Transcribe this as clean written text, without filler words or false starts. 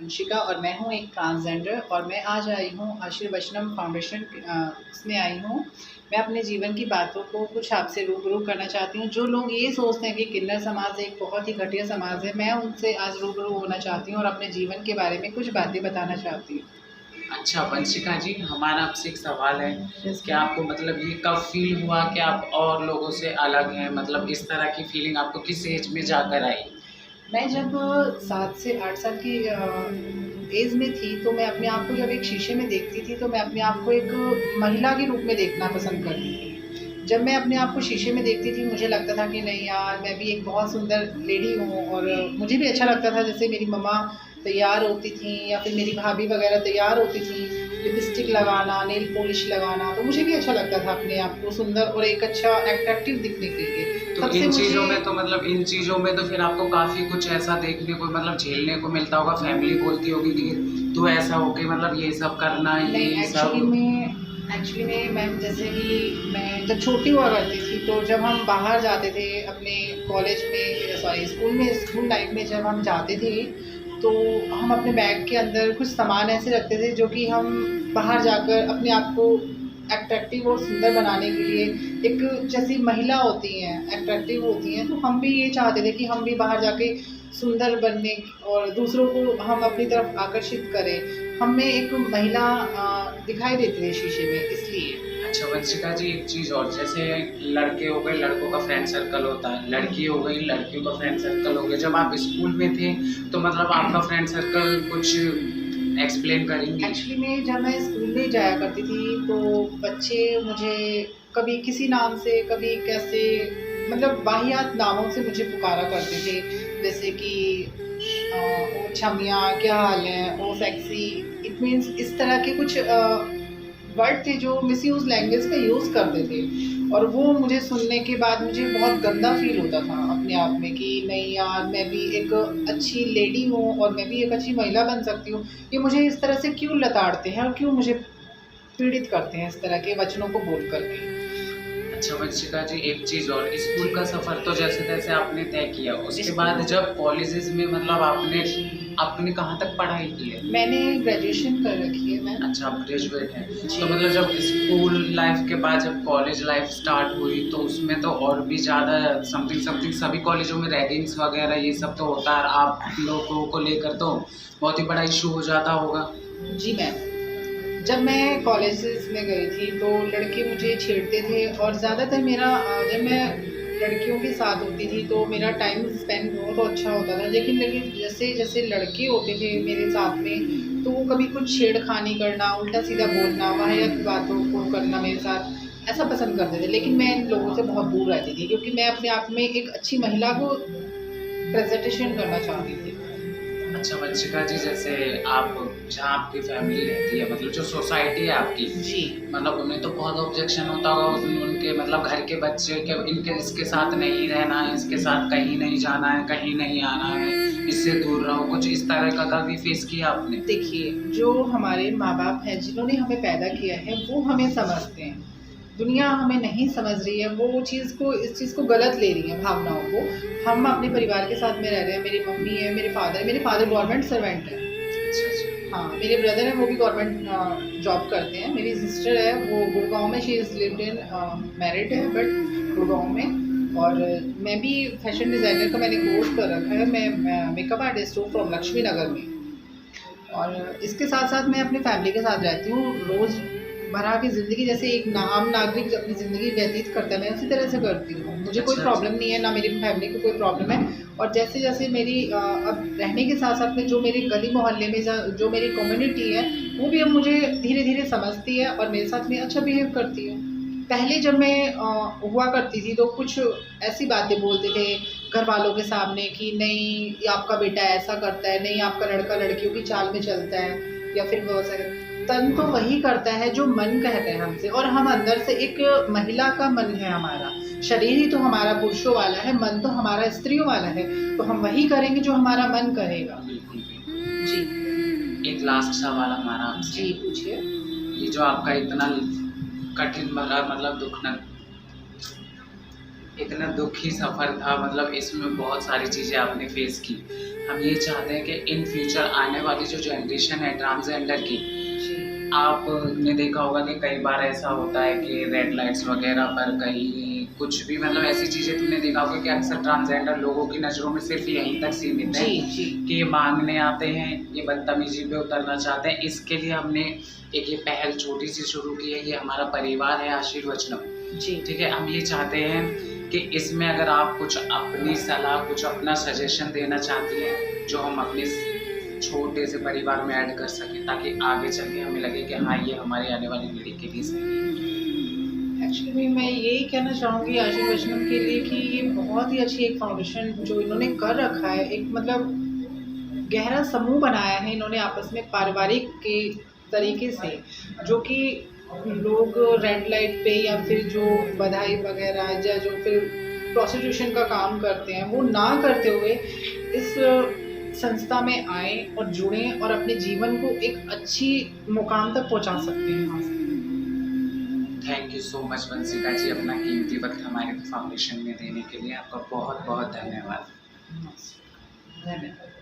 वंशिका और मैं हूँ एक ट्रांसजेंडर और मैं आज आई हूँ आशीर्वचनम फाउंडेशन इसमें आई हूँ। मैं अपने जीवन की बातों को कुछ आपसे रूबरू करना चाहती हूँ। जो लोग ये सोचते हैं कि किन्नर समाज एक बहुत ही घटिया समाज है, मैं उनसे आज रूबरू होना चाहती हूँ और अपने जीवन के बारे में कुछ बातें बताना चाहती हूँ। अच्छा वंशिका जी, हमारा आपसे एक सवाल है कि जैसे आपको मतलब ये कब फील हुआ कि आप और लोगों से अलग हैं? मतलब इस तरह की फीलिंग आपको किस एज में जाकर आई? मैं जब 7 से 8 साल की एज में थी, तो मैं अपने आप को जब एक शीशे में देखती थी, तो मैं अपने आप को एक महिला के रूप में देखना पसंद करती थी। जब मैं अपने आप को शीशे में देखती थी, मुझे लगता था कि नहीं यार, मैं भी एक बहुत सुंदर लेडी हूँ और मुझे भी अच्छा लगता था जैसे मेरी मम्मा तैयार होती थी या फिर मेरी भाभी वगैरह तैयार होती थी, लिपस्टिक लगाना, नेल पॉलिश लगाना, तो मुझे भी अच्छा लगता था अपने आप को सुंदर और एक अच्छा अट्रैक्टिव दिखने के लिए। तो तब से इन मुझे चीज़ों में तो मतलब इन चीज़ों में तो फिर आपको काफ़ी कुछ ऐसा देखने को मतलब झेलने को मिलता होगा, फैमिली बोलती होगी कि तू ऐसा हो के मतलब ये सब करना, नहीं, ये एक्चुअली सब। में एक्चुअली में मैम, जैसे कि मैं जब छोटी हुआ करती थी, तो जब हम बाहर जाते थे अपने कॉलेज में, सॉरी स्कूल में, स्कूल लाइफ में जब हम जाते थे, तो हम अपने बैग के अंदर कुछ सामान ऐसे रखते थे जो कि हम बाहर जाकर अपने आप को अट्रैक्टिव और सुंदर बनाने के लिए, एक जैसी महिला होती हैं अट्रैक्टिव होती हैं, तो हम भी ये चाहते थे कि हम भी बाहर जाके सुंदर बनने और दूसरों को हम अपनी तरफ आकर्षित करें। हम में एक महिला दिखाई देती है शीशे में, इसलिए। अच्छा वंशिका जी, एक चीज़ और, जैसे लड़के हो गए, लड़कों का फ्रेंड सर्कल होता है, लड़की हो गई, लड़कियों का फ्रेंड सर्कल हो गया। जब आप स्कूल में थे तो मतलब आपका फ्रेंड सर्कल कुछ एक्सप्लेन करेंगी? एक्चुअली में जब मैं स्कूल में जाया करती थी, तो बच्चे मुझे कभी किसी नाम से, कभी कैसे, मतलब वाहियात नामों से मुझे पुकारा करते थे। जैसे कि ओ छमिया, क्या हाल है, ओ सेक्सी, इट मीन्स इस तरह के कुछ वर्ड थे जो मिसयूज़ लैंग्वेज का यूज़ करते थे। और वो मुझे सुनने के बाद मुझे बहुत गंदा फ़ील होता था अपने आप में कि नहीं यार, मैं भी एक अच्छी लेडी हूँ और मैं भी एक अच्छी महिला बन सकती हूँ। ये मुझे इस तरह से क्यों लताड़ते हैं और क्यों मुझे पीड़ित करते हैं इस तरह के वचनों को बोल कर के। अच्छा वंशिका जी, एक चीज़ और, स्कूल का जी, सफ़र तो जैसे-तैसे आपने तय किया, उसके बाद स्कूल जब कॉलेजेस में मतलब आपने जी, आपने कहाँ तक पढ़ाई की है? मैंने ग्रेजुएशन कर रखी है मैम। अच्छा, आप ग्रेजुएट हैं। जी। तो मतलब जब स्कूल लाइफ़ के बाद जब कॉलेज लाइफ़ स्टार्ट हुई, तो उसमें तो और भी ज़्यादा समथिंग-समथिंग सभी कॉलेजों में रैगिंग्स वग़ैरह ये सब तो होता है, और आप लोगों को लेकर तो बहुत ही बड़ा इश्यू हो जाता होगा। जी मैम। जब मैं कॉलेजेस में गई थी, तो लड़के मुझे छेड़ते थे और ज़्यादातर मेरा जब मैं लड़कियों के साथ होती थी, तो मेरा टाइम स्पेंड बहुत अच्छा होता था। लेकिन लेकिन जैसे-जैसे लड़के होते थे मेरे साथ में, तो वो कभी कुछ छेड़खानी करना, उल्टा-सीधा बोलना, वाहियात बातों को करना मेरे साथ, ऐसा पसंद करते थे। लेकिन मैं इन लोगों से बहुत दूर रहती थी, क्योंकि मैं अपने आप में एक अच्छी महिला को प्रेज़ेंटेशन करना चाहती थी। अच्छा वंशिका जी, जैसे आप जहाँ आपकी फैमिली रहती है, मतलब जो सोसाइटी है आपकी, जी। मतलब उन्हें तो बहुत ऑब्जेक्शन होता होगा उनके मतलब घर के बच्चे के, इनके इसके साथ नहीं रहना है, इसके साथ कहीं नहीं जाना है, कहीं नहीं आना है, इससे दूर रहो, कुछ इस तरह का कभी फेस किया आपने? देखिए, जो हमारे माँ-बाप हैं, जिन्होंने हमें पैदा किया है, वो हमें समझते हैं। दुनिया हमें नहीं समझ रही है, वो इस चीज़ को गलत ले रही है, भावनाओं को। हम अपने परिवार के साथ में रह रहे हैं, मेरी मम्मी है, मेरे फादर गवर्नमेंट सर्वेंट हैं। अच्छा, अच्छा। हाँ, मेरे ब्रदर हैं, वो भी गवर्नमेंट जॉब करते हैं। मेरी सिस्टर है, वो गुड़गाँव में, she is lived in married है बट गुड़गाँव में। और मैं भी फैशन डिज़ाइनर का मैंने कोर्स कर रखा है। मैं मेकअप आर्टिस्ट हूँ फ्रॉम लक्ष्मी नगर में। और इसके साथ-साथ मैं अपनी फैमिली के साथ रहती हूँ। रोज़मर्रा की ज़िंदगी जैसे एक आम नागरिक अपनी ज़िंदगी व्यतीत करता है, मैं उसी तरह से करती हूँ। मुझे कोई अच्छा, प्रॉब्लम नहीं है, ना मेरी फैमिली को कोई प्रॉब्लम है। और जैसे-जैसे मेरी अब रहने के साथ-साथ में जो मेरे गली-मोहल्ले में जो मेरी कम्युनिटी है, वो भी अब मुझे धीरे-धीरे समझती है और मेरे साथ में अच्छा बिहेव करती है। पहले जब मैं हुआ करती थी, तो कुछ ऐसी बातें बोलते थे घरवालों के सामने कि नहीं, ये आपका बेटा ऐसा करता है, नहीं आपका लड़का लड़कियों की चाल में चलता है, या फिर वो ऐसा तन तो वही करता है जो मन कहता है हमसे। और हम अंदर से एक महिला का मन है हमारा, शरीर ही तो हमारा पुरुषों वाला है, मन तो हमारा स्त्रियों वाला है, तो हम वही करेंगे जो हमारा मन करेगा। बिल्कुल, बिल्कुल। जी। एक लास्ट सवाल हमारा आपसे, जी, पूछिए। ये जो आपका इतना कठिन भरा मतलब इतना दुखी सफ़र था, मतलब इसमें बहुत सारी चीज़ें आपने फेस की। हम ये चाहते हैं कि इन फ्यूचर आने वाली जो जनरेशन है ट्रांसजेंडर की, जी, आपने देखा होगा कि कई बार ऐसा होता है कि रेड लाइट्स वगैरह पर कहीं कुछ भी मतलब ऐसी चीज़ें तुमने देखा होगा कि अक्सर ट्रांसजेंडर लोगों की नज़रों में सिर्फ यहीं तक सीमित है जी, जी, कि ये मांगने आते हैं, ये बदतमीजी पे उतरना चाहते हैं। इसके लिए हमने एक ये पहल छोटी सी शुरू की है। ये हमारा परिवार है आशीर्वचनम, जी, ठीक है। हम ये चाहते हैं कि इसमें अगर आप कुछ अपनी सलाह, कुछ अपना सजेशन देना चाहती हैं, जो हम अपने छोटे से परिवार में ऐड कर सकें, ताकि आगे चल के हमें लगे कि हाँ, ये हमारी आने वाली पीढ़ी के लिए सही है। एक्चुअली मैं यही कहना चाहूँगी आशीर्वचनम के लिए कि ये बहुत ही अच्छी एक फाउंडेशन जो इन्होंने कर रखा है, एक मतलब गहरा समूह बनाया है इन्होंने आपस में पारिवारिक के तरीके से, जो कि लोग रेड लाइट पे या फिर जो बधाई वगैरह या जो फिर प्रोस्टिट्यूशन का काम करते हैं वो ना करते हुए इस संस्था में आए और जुड़ें और अपने जीवन को एक अच्छी मुकाम तक पहुंचा सकते हैं यहाँ से। Thank you so much Vanshika ji, अपना कीमती वक्त हमारे फाउंडेशन में देने के लिए आपका बहुत बहुत धन्यवाद। धन्यवाद।